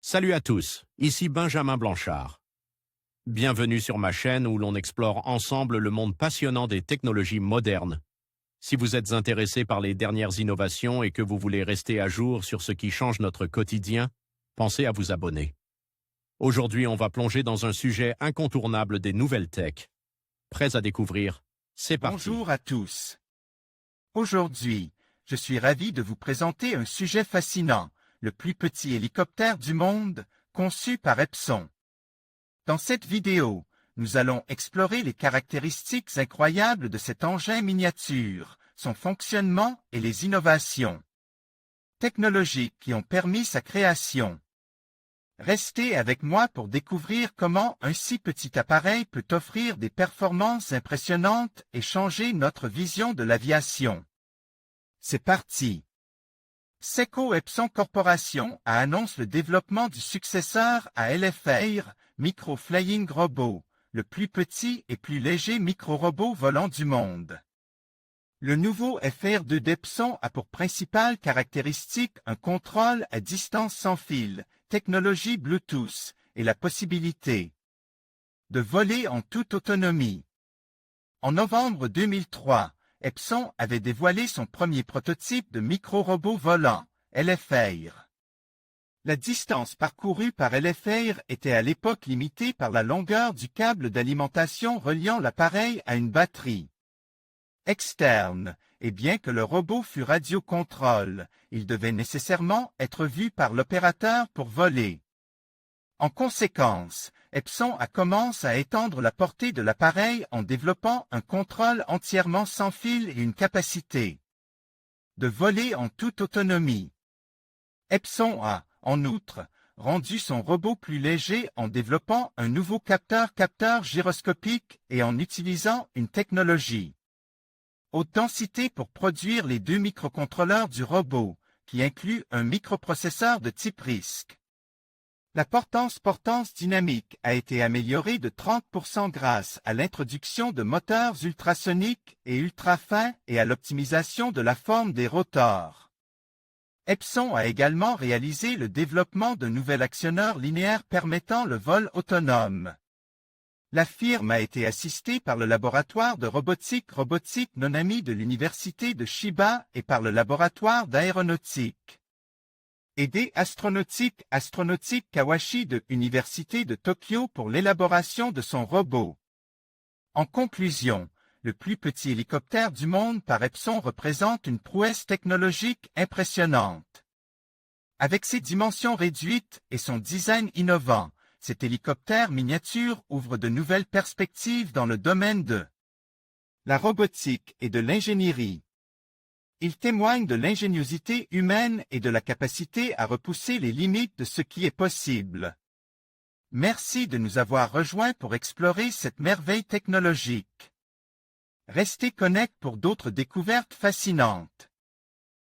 Salut à tous, ici Benjamin Blanchard. Bienvenue sur ma chaîne où l'on explore ensemble le monde passionnant des technologies modernes. Si vous êtes intéressé par les dernières innovations et que vous voulez rester à jour sur ce qui change notre quotidien, pensez à vous abonner. Aujourd'hui, on va plonger dans un sujet incontournable des nouvelles tech. Prêts à découvrir? C'est parti. Bonjour à tous. Aujourd'hui, je suis ravi de vous présenter un sujet fascinant, le plus petit hélicoptère du monde, conçu par Epson. Dans cette vidéo, nous allons explorer les caractéristiques incroyables de cet engin miniature, son fonctionnement et les innovations technologiques qui ont permis sa création. Restez avec moi pour découvrir comment un si petit appareil peut offrir des performances impressionnantes et changer notre vision de l'aviation. C'est parti! Seco Epson Corporation annonce le développement du successeur à LF-Air, Micro Flying Robot, le plus petit et plus léger micro-robot volant du monde. Le nouveau FR2 d'Epson a pour principale caractéristique un contrôle à distance sans fil, technologie Bluetooth, et la possibilité de voler en toute autonomie. En novembre 2003, Epson avait dévoilé son premier prototype de micro-robot volant, LF-Air. La distance parcourue par LF-Air était à l'époque limitée par la longueur du câble d'alimentation reliant l'appareil à une batterie externe, et bien que le robot fût radiocontrôle, il devait nécessairement être vu par l'opérateur pour voler. En conséquence, Epson commencé à étendre la portée de l'appareil en développant un contrôle entièrement sans fil et une capacité de voler en toute autonomie. Epson a, en outre, rendu son robot plus léger en développant un nouveau capteur gyroscopique et en utilisant une technologie haute densité pour produire les deux microcontrôleurs du robot, qui inclut un microprocesseur de type RISC. La portance dynamique a été améliorée de 30% grâce à l'introduction de moteurs ultrasoniques et ultra fins et à l'optimisation de la forme des rotors. Epson a également réalisé le développement d'un nouvel actionneur linéaire permettant le vol autonome. La firme a été assistée par le laboratoire de robotique Nonami de l'université de Chiba et par le laboratoire d'aéronautique et des astronautique Kawashi de l'université de Tokyo pour l'élaboration de son robot. En conclusion, le plus petit hélicoptère du monde par Epson représente une prouesse technologique impressionnante. Avec ses dimensions réduites et son design innovant, cet hélicoptère miniature ouvre de nouvelles perspectives dans le domaine de la robotique et de l'ingénierie. Il témoigne de l'ingéniosité humaine et de la capacité à repousser les limites de ce qui est possible. Merci de nous avoir rejoints pour explorer cette merveille technologique. Restez connectés pour d'autres découvertes fascinantes.